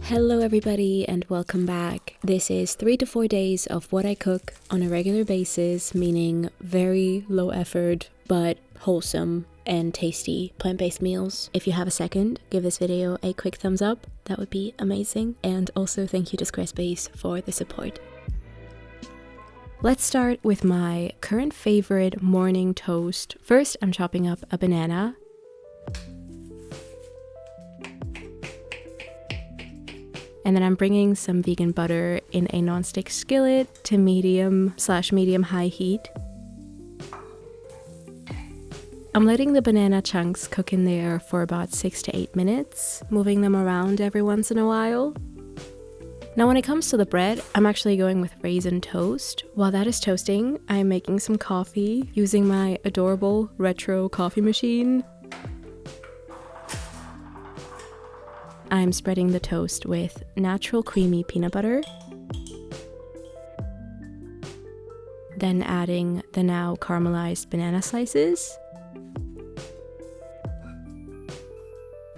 Hello everybody and welcome back. This is 3 to 4 days of what I cook on a regular basis, meaning very low effort but wholesome and tasty plant-based meals. If you have a second, give this video a quick thumbs up, that would be amazing. And also thank you to Squarespace for the support. Let's start with my current favorite morning toast. First, I'm chopping up a banana. And then I'm bringing some vegan butter in a non-stick skillet to medium/medium-high heat. I'm letting the banana chunks cook in there for about 6 to 8 minutes, moving them around every once in a while. Now when it comes to the bread, I'm actually going with raisin toast. While that is toasting, I'm making some coffee using my adorable retro coffee machine. I'm spreading the toast with natural creamy peanut butter, then adding the now caramelized banana slices,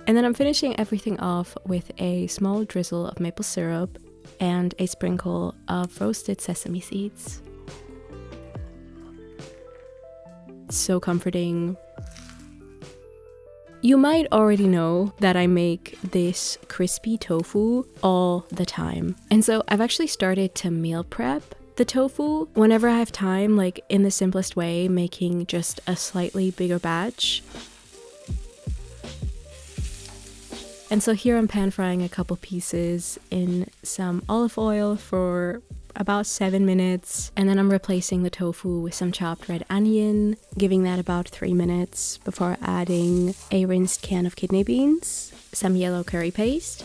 and then I'm finishing everything off with a small drizzle of maple syrup and a sprinkle of roasted sesame seeds. So comforting. You might already know that I make this crispy tofu all the time. And so I've actually started to meal prep the tofu whenever I have time, like in the simplest way, making just a slightly bigger batch. And so here I'm pan frying a couple pieces in some olive oil for about 7 minutes, and then I'm replacing the tofu with some chopped red onion, giving that about 3 minutes before adding a rinsed can of kidney beans, some yellow curry paste,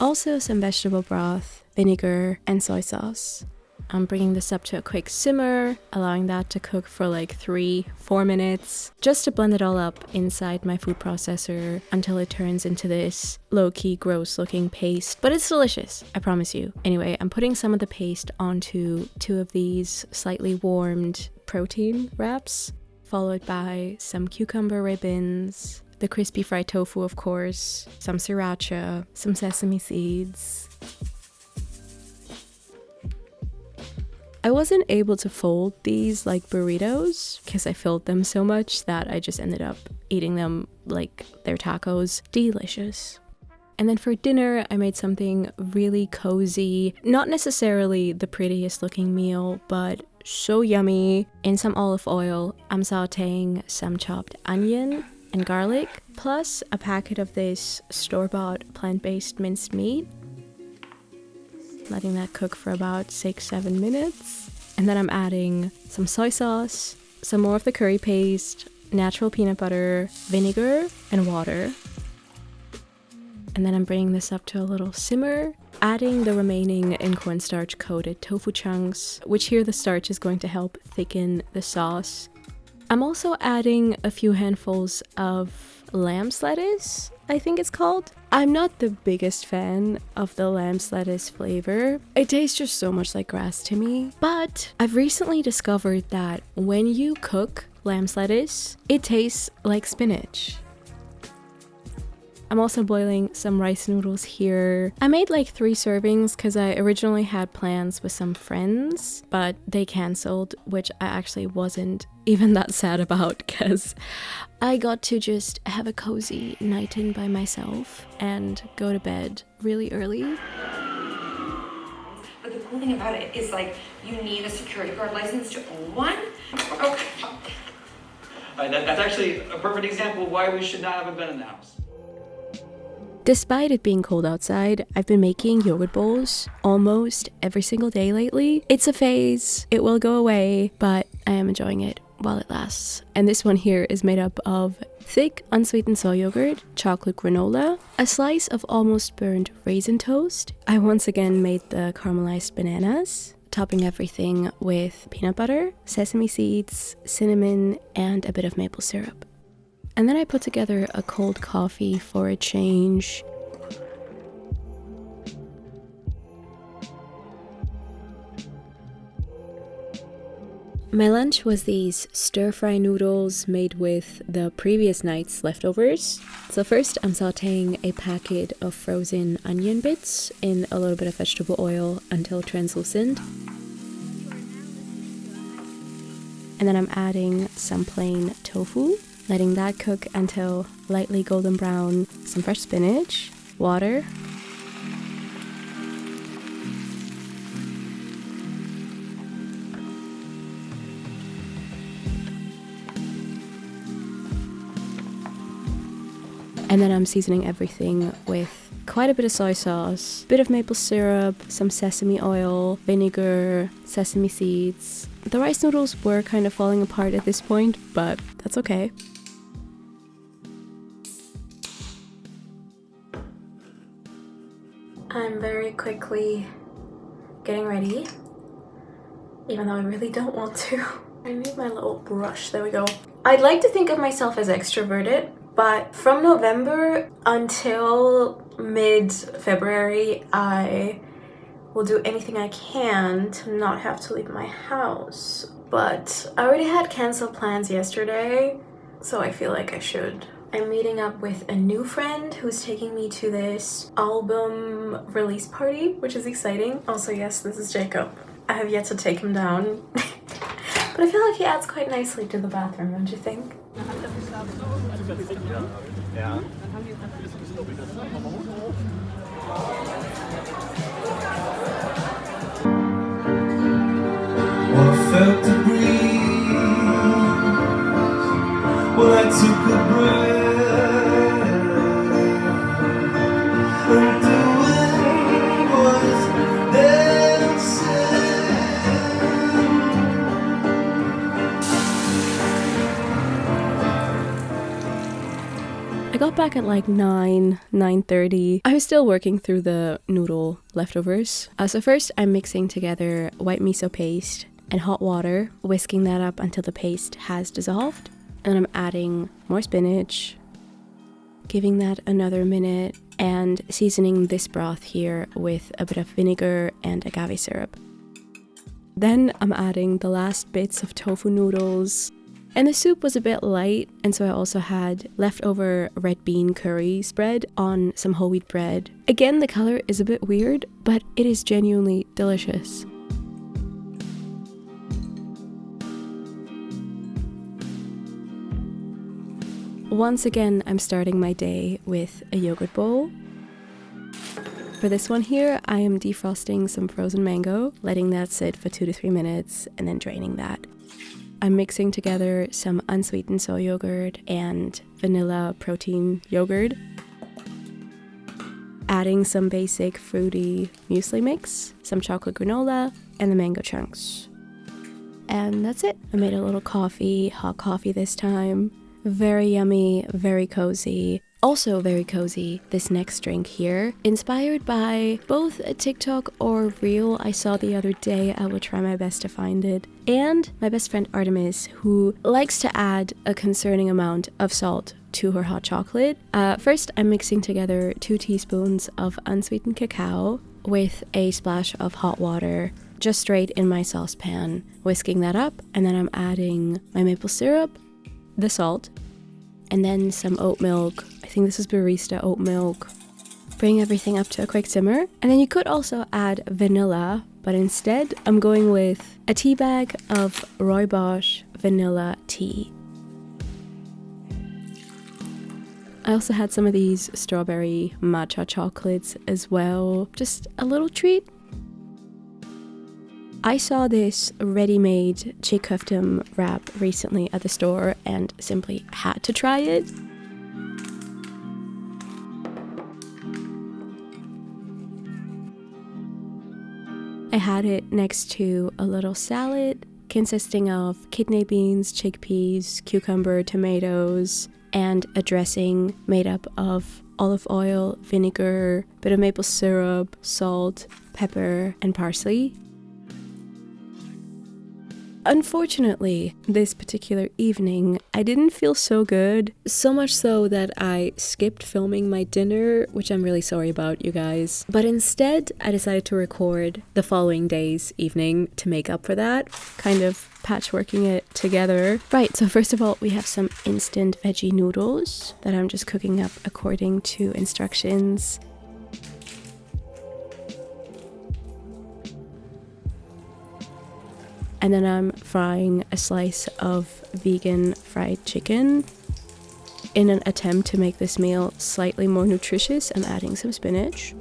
also some vegetable broth, vinegar, and soy sauce. I'm bringing this up to a quick simmer, allowing that to cook for like 3-4 minutes, just to blend it all up inside my food processor until it turns into this low-key gross looking paste, but it's delicious, I promise you. Anyway, I'm putting some of the paste onto 2 of these slightly warmed protein wraps, followed by some cucumber ribbons, the crispy fried tofu of course, some sriracha, some sesame seeds. I wasn't able to fold these like burritos because I filled them so much that I just ended up eating them like they're tacos. Delicious. And then for dinner, I made something really cozy. Not necessarily the prettiest looking meal, but so yummy. In some olive oil, I'm sauteing some chopped onion and garlic, plus a packet of this store-bought plant-based minced meat. Letting that cook for about 6-7 minutes. And then I'm adding some soy sauce, some more of the curry paste, natural peanut butter, vinegar, and water. And then I'm bringing this up to a little simmer, adding the remaining in cornstarch coated tofu chunks, which here the starch is going to help thicken the sauce. I'm also adding a few handfuls of lamb's lettuce, I think it's called. I'm not the biggest fan of the lamb's lettuce flavor. It tastes just so much like grass to me. But I've recently discovered that when you cook lamb's lettuce, it tastes like spinach. I'm also boiling some rice noodles here. I made like 3 servings because I originally had plans with some friends, but they canceled, which I actually wasn't even that sad about because I got to just have a cozy night in by myself and go to bed really early. But the cool thing about it is like you need a security guard license to own one. Okay. That's actually a perfect example of why we should not have a gun in the house. Despite it being cold outside, I've been making yogurt bowls almost every single day lately. It's a phase, it will go away, but I am enjoying it while it lasts. And this one here is made up of thick unsweetened soy yogurt, chocolate granola, a slice of almost burned raisin toast. I once again made the caramelized bananas, topping everything with peanut butter, sesame seeds, cinnamon, and a bit of maple syrup. And then I put together a cold coffee for a change. My lunch was these stir-fry noodles made with the previous night's leftovers. So first I'm sauteing a packet of frozen onion bits in a little bit of vegetable oil until translucent. And then I'm adding some plain tofu, letting that cook until lightly golden brown, some fresh spinach, water, and then I'm seasoning everything with quite a bit of soy sauce, bit of maple syrup, some sesame oil, vinegar, sesame seeds. The rice noodles were kind of falling apart at this point, but that's okay. I'm very quickly getting ready, even though I really don't want to. I need my little brush, there we go. I'd like to think of myself as extroverted, but from November until mid-February, I will do anything I can to not have to leave my house. But I already had canceled plans yesterday, so I feel like I should. I'm meeting up with a new friend who's taking me to this album release party, which is exciting. Also, yes, this is Jacob. I have yet to take him down. But I feel like he adds quite nicely to the bathroom, don't you think? Ja. Well, I felt the breeze when I took a breath, and the wind was dancing. I got back at like 9:30. I was still working through the noodle leftovers. So first I'm mixing together white miso paste and hot water, whisking that up until the paste has dissolved. And I'm adding more spinach, giving that another minute, and seasoning this broth here with a bit of vinegar and agave syrup. Then I'm adding the last bits of tofu noodles. And the soup was a bit light, and so I also had leftover red bean curry spread on some whole wheat bread. Again, the color is a bit weird, but it is genuinely delicious. Once again, I'm starting my day with a yogurt bowl. For this one here, I am defrosting some frozen mango, letting that sit for 2 to 3 minutes, and then draining that. I'm mixing together some unsweetened soy yogurt and vanilla protein yogurt, adding some basic fruity muesli mix, some chocolate granola, and the mango chunks. And that's it. I made a little coffee, hot coffee this time. Very yummy, very cozy. Also very cozy, this next drink here, inspired by both a TikTok or reel I saw the other day. I will try my best to find it. And my best friend Artemis, who likes to add a concerning amount of salt to her hot chocolate. First, I'm mixing together 2 teaspoons of unsweetened cacao with a splash of hot water, just straight in my saucepan, whisking that up, and then I'm adding my maple syrup, the salt, and then some oat milk. I think this is barista oat milk. Bring everything up to a quick simmer. And then you could also add vanilla, but instead I'm going with a tea bag of rooibos vanilla tea. I also had some of these strawberry matcha chocolates as well. Just a little treat. I saw this ready-made chick koftam wrap recently at the store and simply had to try it. I had it next to a little salad consisting of kidney beans, chickpeas, cucumber, tomatoes, and a dressing made up of olive oil, vinegar, bit of maple syrup, salt, pepper, and parsley. Unfortunately, this particular evening, I didn't feel so good. So much so that I skipped filming my dinner, which I'm really sorry about, you guys. But instead, I decided to record the following day's evening to make up for that. Kind of patchworking it together. Right, so first of all, we have some instant veggie noodles that I'm just cooking up according to instructions. And then I'm frying a slice of vegan fried chicken. In an attempt to make this meal slightly more nutritious, I'm adding some spinach.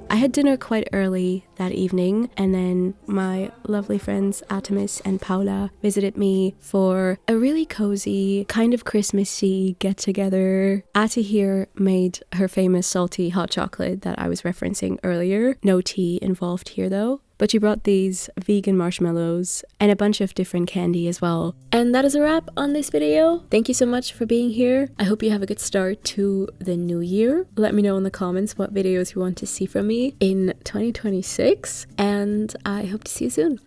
I had dinner quite early that evening, and then my lovely friends Artemis and Paula visited me for a really cozy, kind of Christmassy get-together. Ati here made her famous salty hot chocolate that I was referencing earlier. No tea involved here though. But she brought these vegan marshmallows and a bunch of different candy as well. And that is a wrap on this video. Thank you so much for being here. I hope you have a good start to the new year. Let me know in the comments what videos you want to see from me in 2026. And I hope to see you soon.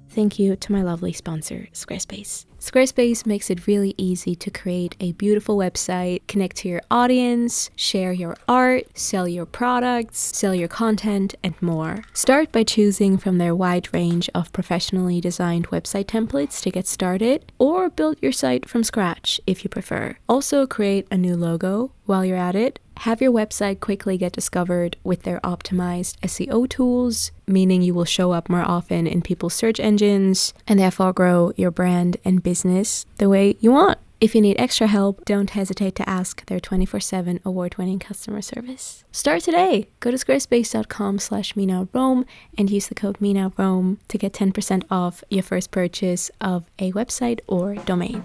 Thank you to my lovely sponsor, Squarespace. Squarespace makes it really easy to create a beautiful website, connect to your audience, share your art, sell your products, sell your content, and more. Start by choosing from their wide range of professionally designed website templates to get started, or build your site from scratch if you prefer. Also, create a new logo while you're at it. Have your website quickly get discovered with their optimized SEO tools, meaning you will show up more often in people's search engines and therefore grow your brand and business the way you want. If you need extra help, don't hesitate to ask their 24/7 award-winning customer service. Start today. Go to squarespace.com/MeNowRome and use the code MeNowRome to get 10% off your first purchase of a website or domain.